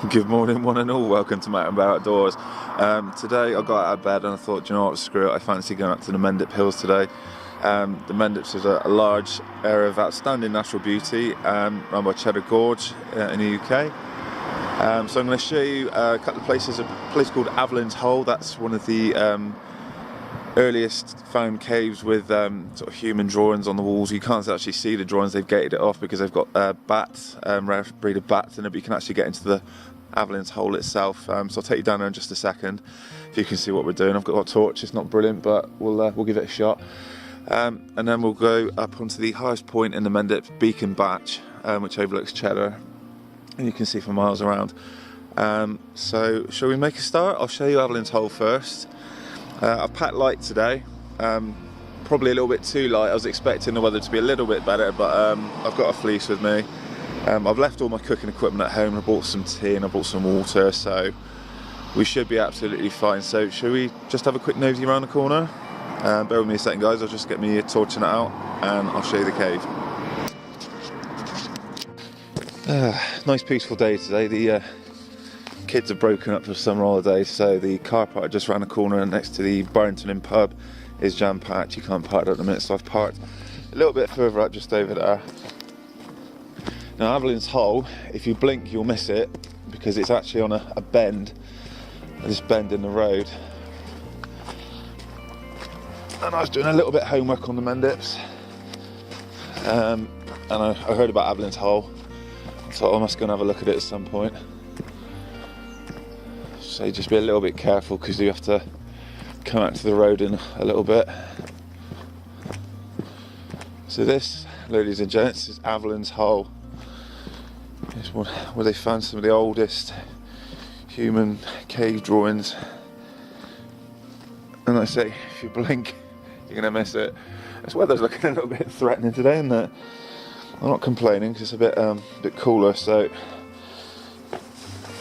Good morning, one and all. Welcome to Mountain Bear Outdoors. Today I got out of bed and I thought, do you know what, screw it, I fancy going up to the Mendip Hills today. The Mendips is a large area of outstanding natural beauty run by Cheddar Gorge in the UK. So I'm going to show you a couple of places. A place called Avelines Hole, that's one of the earliest found caves with sort of human drawings on the walls. You can't actually see the drawings, they've gated it off because they've got bats, rare breed of bats in it, but you can actually get into the Avelines Hole itself. So I'll take you down there in just a second if you can see what we're doing. I've got a torch, it's not brilliant, but we'll give it a shot. And then we'll go up onto the highest point in the Mendip, Beacon Batch, which overlooks Cheddar, and you can see for miles around. So shall we make a start? I'll show you Avelines Hole first. I've packed light today, probably a little bit too light. I was expecting the weather to be a little bit better, but I've got a fleece with me. I've left all my cooking equipment at home. I bought some tea and I bought some water, so we should be absolutely fine. So shall we just have a quick nosy around the corner? Bear with me a second, guys. I'll just get me torching it out and I'll show you the cave. Nice peaceful day today. The kids have broken up for summer holidays, so the car park just around the corner next to the Burrington Combe is jam-packed. You can't park there at the minute, so I've parked a little bit further up, just over there. Now Avelines Hole, if you blink you'll miss it because it's actually on a bend, this bend in the road. And I was doing a little bit of homework on the Mendips, and I heard about Avelines Hole, so I must go and have a look at it at some point. So just be a little bit careful because you have to come out to the road in a little bit. So this, ladies and gents, is Avelines Hole. It's where they found some of the oldest human cave drawings. And I say, if you blink, you're going to miss it. This weather's looking a little bit threatening today, isn't it? I'm not complaining because it's a bit cooler, so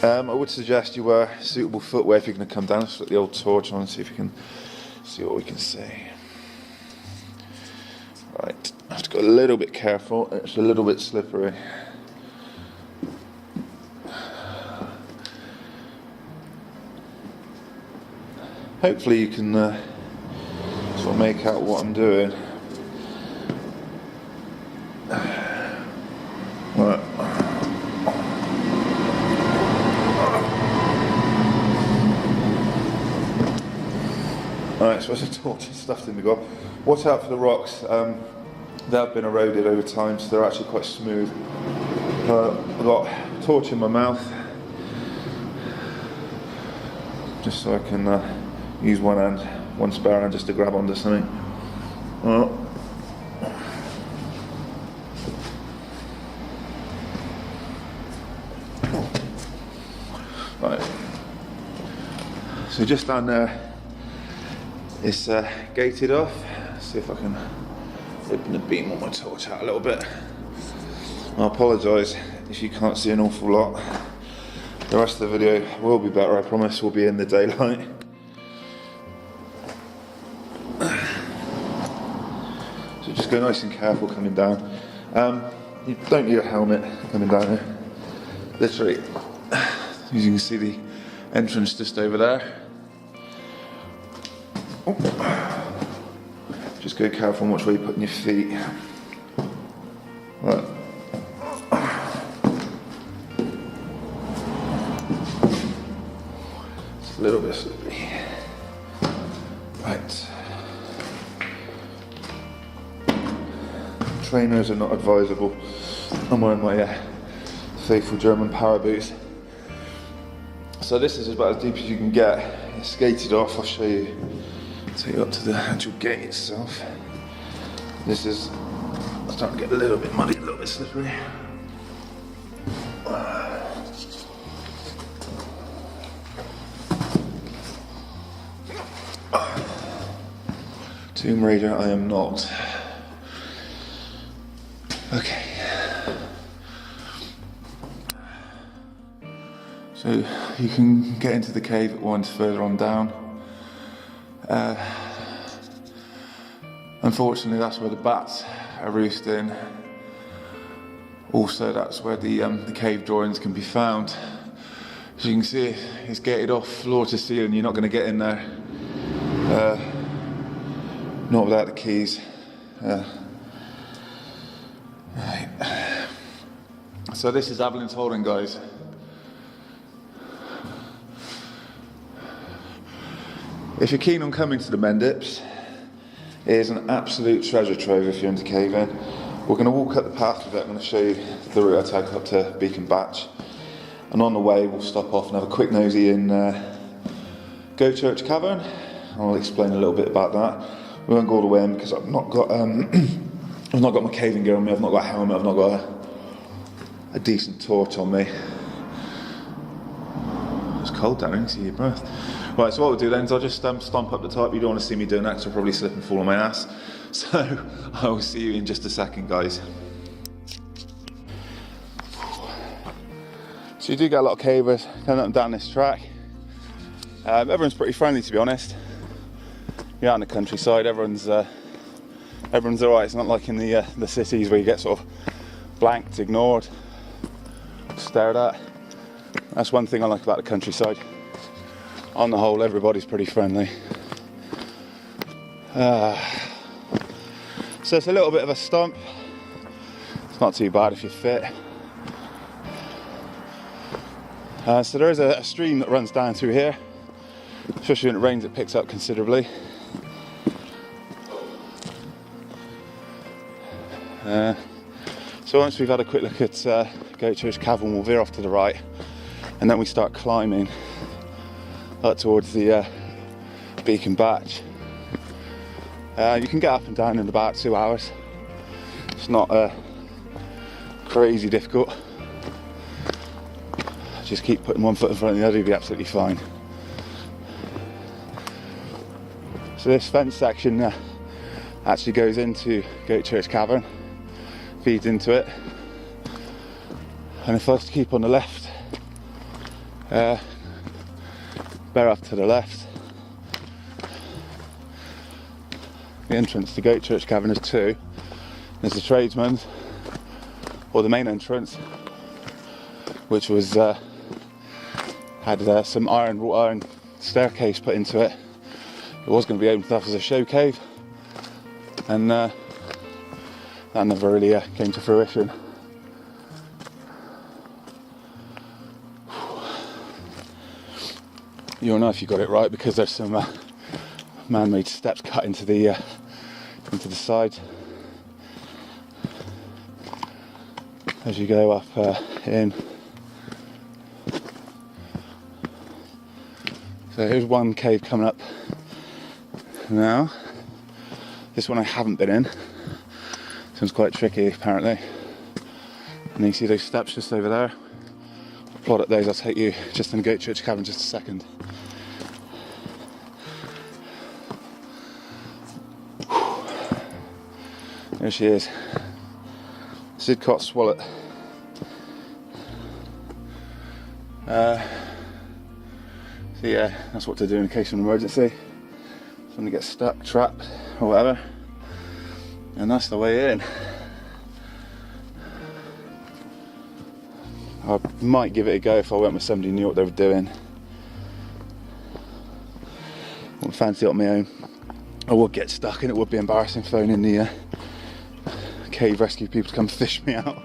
I would suggest you wear suitable footwear if you're going to come down. Let's put the old torch on and see if you can see what we can see. Right, I have to go a little bit careful, it's a little bit slippery. Hopefully you can sort of make out what I'm doing. Right. Alright, so there's a torch and stuff in the go. Watch out for the rocks. They have been eroded over time, so they're actually quite smooth. I've got a torch in my mouth, just so I can use one hand, one spare hand, just to grab onto something. Well, right. So just down there, it's gated off. Let's see if I can open the beam on my torch out a little bit. I apologise if you can't see an awful lot. The rest of the video will be better, I promise. We'll be in the daylight. So just go nice and careful coming down. You don't need a helmet coming down here. Literally, as you can see, the entrance just over there. Just go careful and watch where you're putting your feet. Right. It's a little bit slippery. Right. Trainers are not advisable. I'm wearing my faithful German power boots. So this is about as deep as you can get. It's gated off. I'll show you. Take you up to the actual gate itself. This is starting to get a little bit muddy, a little bit slippery. Tomb Raider, I am not. Okay. So you can get into the cave at once further on down. Unfortunately, that's where the bats are roosting. Also, that's where the cave drawings can be found. As you can see, it's gated off floor to ceiling. You're not going to get in there. Not without the keys. Right. So this is Avelines holding, guys. If you're keen on coming to the mendips, it is an absolute treasure trove if you're into caving. We're going to walk up the path with it. I'm going to show you the route I take up to Beacon Batch. And on the way, we'll stop off and have a quick nosy in Goatchurch Cavern. I'll explain a little bit about that. We won't go all the way in because I've not got I've not got my caving gear on me. I've not got a helmet. I've not got a decent torch on me. It's cold down here. You can see your breath. Right. So what we'll do then is I'll just stomp up the top. You don't want to see me doing that because I'll probably slip and fall on my ass. So I will see you in just a second, guys. So you do get a lot of cavers coming up and down this track. Everyone's pretty friendly, to be honest. You're out in the countryside, everyone's alright. It's not like in the cities where you get sort of blanked, ignored, stared at. That's one thing I like about the countryside. On the whole, everybody's pretty friendly. So it's a little bit of a stump. It's not too bad if you're fit. So there is a stream that runs down through here. Especially when it rains, it picks up considerably. So once we've had a quick look at Goatchurch Cavern, we'll veer off to the right, and then we start climbing up towards the Beacon Batch. You can get up and down in about 2 hours. It's not crazy difficult. Just keep putting one foot in front of the other, you'll be absolutely fine. So this fence section actually goes into Goatchurch Cavern, feeds into it, and if I was to keep on the left, bear off to the left, the entrance to Goatchurch Cavern is 2. There's the tradesman's, or the main entrance, which was had some wrought iron staircase put into it. It was going to be opened up as a show cave, and that never really came to fruition. You'll know if you got it right because there's some man-made steps cut into the side as you go up in. So here's one cave coming up now. This one I haven't been in. This one's quite tricky apparently. And you see those steps just over there. I'll plot up those, I'll take you just in the Goatchurch Cavern in just a second. There she is. Sidcot Swallet. So yeah, that's what to do in case of an emergency. Somebody gets stuck, trapped, or whatever. And that's the way in. I might give it a go if I went with somebody who knew what they were doing. I wouldn't fancy it on my own. I would get stuck and it would be embarrassing phoning the cave rescue people to come fish me out.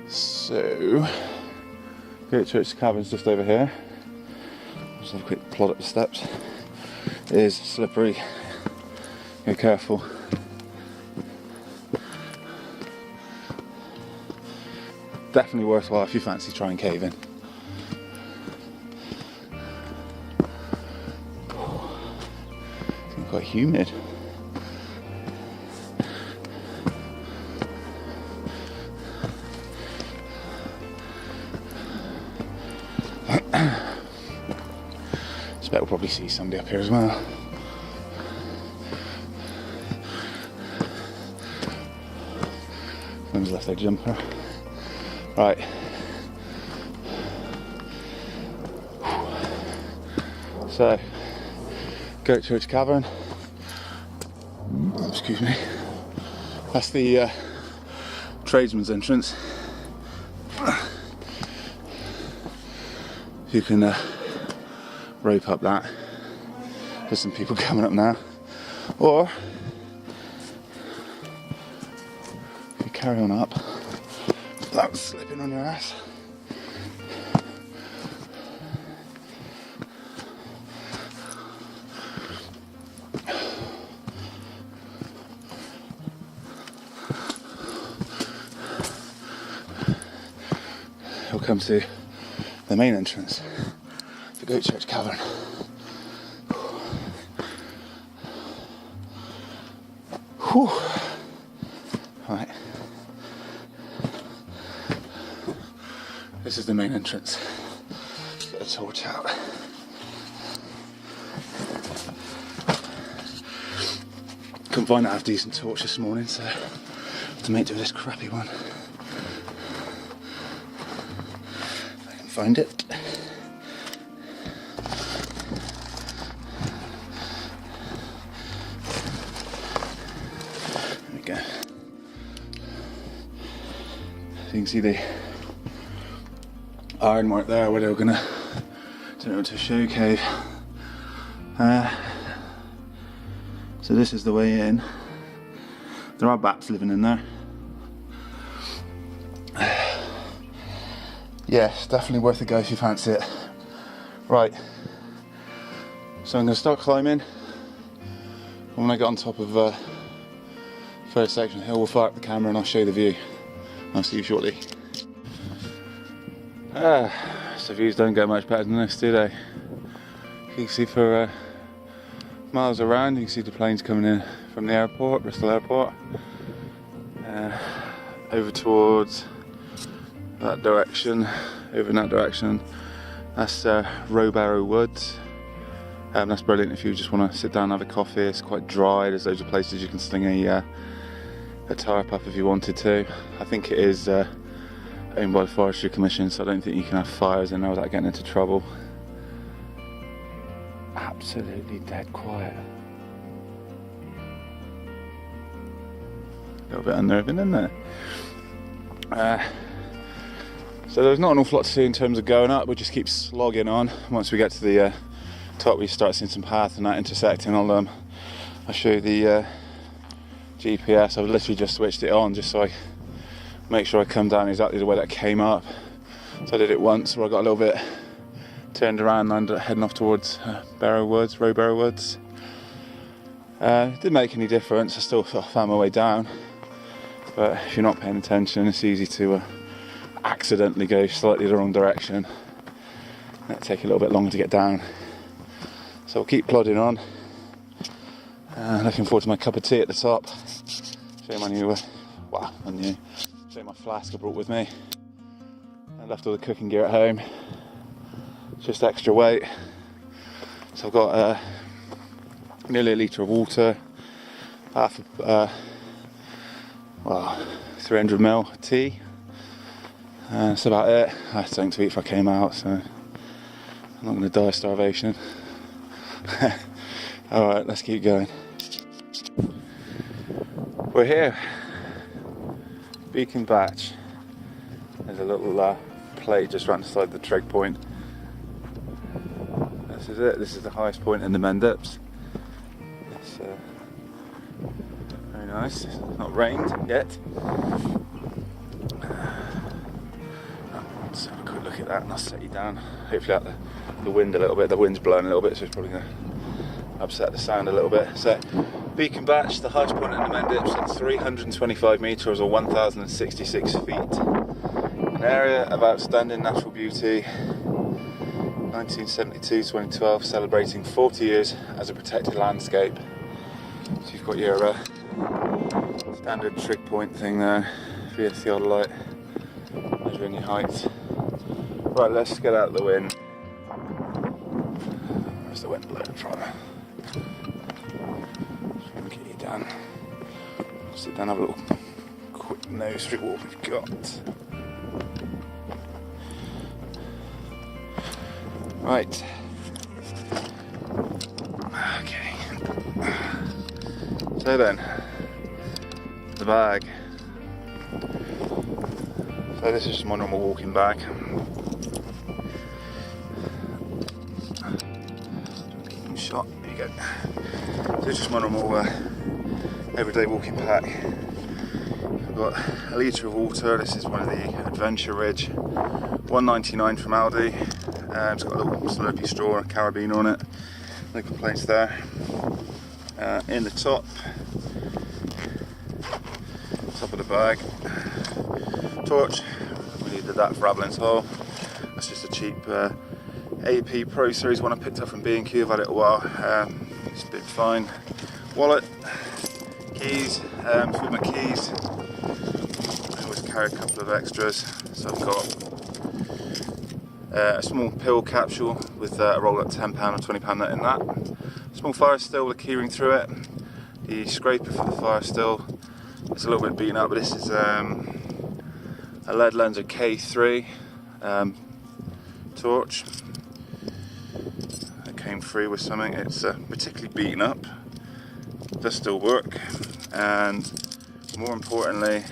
So, Goatchurch Cavern's just over here. Just have a quick plod up the steps. It is slippery. Be careful. Definitely worthwhile if you fancy trying caving. It's quite humid. I bet we'll probably see somebody up here as well. Someone's left their jumper. Right. So, Goatchurch Cavern. excuse me, that's the tradesman's entrance. You can rope up that. There's some people coming up now. Or if you carry on up without slipping on your ass. You'll come to the main entrance, the Goatchurch Cavern. Whew. Right. This is the main entrance. Get a torch out. Couldn't find a half decent torch this morning, so I had to make do with this crappy one. If I can find it. Go. So you can see the ironwork there where they were going to turn it into a show cave. So this is the way in. There are bats living in there. Yes, definitely worth a go if you fancy it. Right, so I'm going to start climbing. When I get on top of first section hill, we'll fire up the camera and I'll show you the view. I'll see you shortly. So views don't get much better than this, do they? You can see for miles around, you can see the planes coming in from the airport, Bristol Airport. Over towards that direction, over in that direction. That's Rowbarrow Woods. That's brilliant if you just want to sit down and have a coffee. It's quite dry, there's loads of places you can sling a tarp up if you wanted to. I think it is owned by the Forestry Commission, so I don't think you can have fires in there without getting into trouble. Absolutely dead quiet. A little bit unnerving, isn't it? So there's not an awful lot to see in terms of going up. We'll just keep slogging on. Once we get to the top, we start seeing some path and that intersecting. I'll show you the GPS. I've literally just switched it on just so I make sure I come down exactly the way that I came up. So I did it once where I got a little bit turned around and heading off towards Rowbarrow Woods. It didn't make any difference. I still sort of found my way down, but if you're not paying attention, it's easy to accidentally go slightly the wrong direction. It'll take a little bit longer to get down. So I'll keep plodding on. Looking forward to my cup of tea at the top. Show you my new, show you my flask I brought with me. I left all the cooking gear at home. Just extra weight. So I've got nearly a litre of water, half 300ml of tea. That's about it. I had something to eat if I came out, so I'm not going to die of starvation. Alright, let's keep going. We're here. Beacon Batch. There's a little plate just round the side of the trig point. This is it. This is the highest point in the mendips. It's very nice. It's not rained yet. Let's have a quick look at that and I'll set you down. Hopefully out the wind a little bit. The wind's blowing a little bit, so it's probably going to upset the sound a little bit. So, Beacon Batch, the highest point in the mendips at 325 metres or 1,066 feet. An area of outstanding natural beauty. 1972 to 2012, celebrating 40 years as a protected landscape. So you've got your standard trig point thing there for your theodolite, measuring your height. Right, let's get out of the wind. Where's the wind blowing from? Just going to get you down. Sit down, have a little quick nose through what we've got. Right. Okay. So So then, the bag. So this is just my normal walking bag. Keep them shot. There you go. So it's just my normal everyday walking pack. I've got a litre of water. This is one of the Adventure Ridge, $1.99 from Aldi. It's got a little Slurpee straw and a carabiner on it. No complaints there. In the top of the bag, torch. We needed that for Avelines hole. That's just a cheap AP Pro Series one I picked up from B&Q. I've had it a while. It's been fine. Wallet, keys. For my keys, I always carry a couple of extras. So I've got a small pill capsule with a roll up £10 or £20 nut in that. Small fire still with a keyring through it. The scraper for the fire still is a little bit beaten up, but this is a lead Lenser K3 torch. It came free with something. It's particularly beaten up, does still work, and more importantly,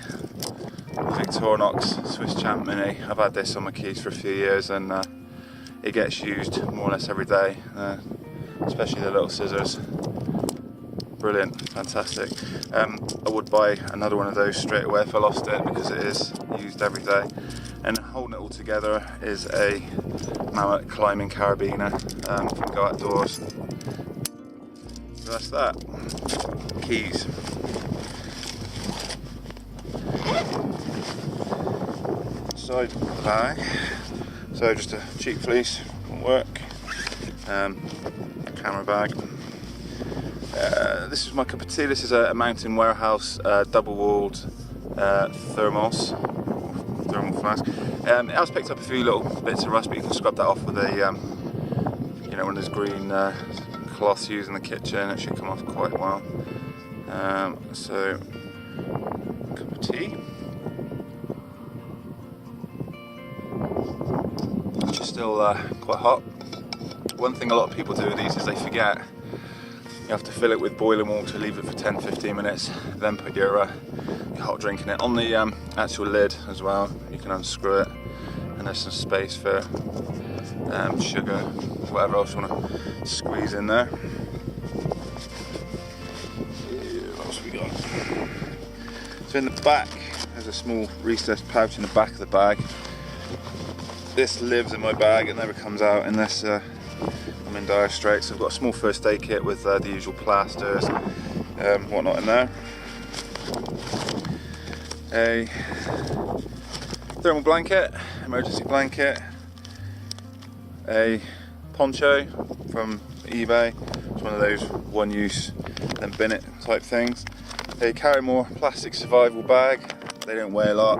Victorinox Swiss Champ Mini. I've had this on my keys for a few years, and it gets used more or less every day, especially the little scissors. Brilliant, fantastic. I would buy another one of those straight away if I lost it, because it is used every day. And holding it all together is a Mammoth climbing carabiner from Go Outdoors. So that's that. Keys. Side of the bag. So just a cheap fleece from work. Camera bag. This is my cup of tea. This is a Mountain Warehouse double-walled thermal flask. It has picked up a few little bits of rust, but you can scrub that off with a, one of those green cloths used in the kitchen. It should come off quite well. So, cup of tea. Which is still quite hot. One thing a lot of people do with these is they forget. You have to fill it with boiling water, leave it for 10-15 minutes, then put your hot drink in it. On the actual lid as well, you can unscrew it, and there's some space for sugar, whatever else you want to squeeze in there. What else we got? So in the back, there's a small recessed pouch in the back of the bag. This lives in my bag, it never comes out unless I'm in dire straits. So I've got a small first aid kit with the usual plasters, whatnot in there. A thermal blanket, emergency blanket. A poncho from eBay. It's one of those one-use then bin it type things. A Carrymore plastic survival bag. They don't weigh a lot.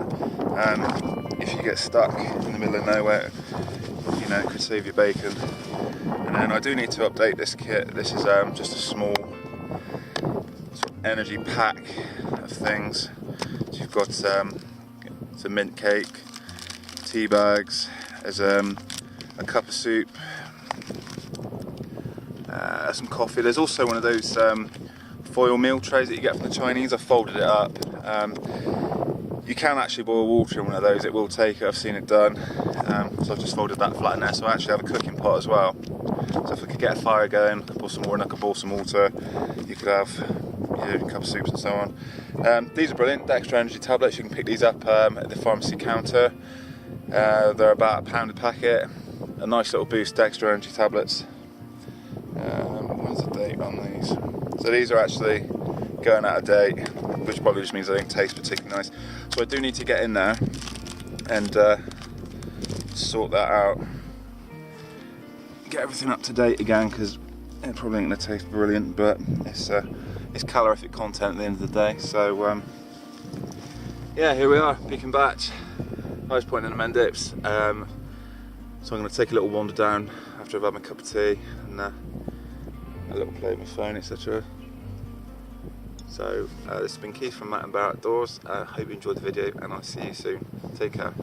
If you get stuck in the middle of nowhere, it could save you bacon. And then I do need to update this kit. This is just a small sort of energy pack of things. So you've got some mint cake, tea bags, there's a cup of soup, some coffee. There's also one of those foil meal trays that you get from the Chinese. I folded it up. You can actually boil water in one of those, it will take it, I've seen it done. So I've just folded that flat in there, so I actually have a cooking pot as well. So if I could get a fire going, I could pour some more in, I could boil some water, you could have a cup of soups and so on. These are brilliant, the extra energy tablets. You can pick these up at the pharmacy counter. They're about £1 a packet. A nice little boost, extra energy tablets. When's the date on these? So these are actually going out of date, which probably just means they don't taste particularly nice. So I do need to get in there and sort that out. Get everything up to date again, because it probably ain't going to taste brilliant, but it's calorific content at the end of the day. So yeah, here we are, picking batch. Highest point in the mendips. So I'm going to take a little wander down after I've had my cup of tea and a little play with my phone, etc. So this has been Keith from Matt and Bear Outdoors. Hope you enjoyed the video, and I'll see you soon. Take care.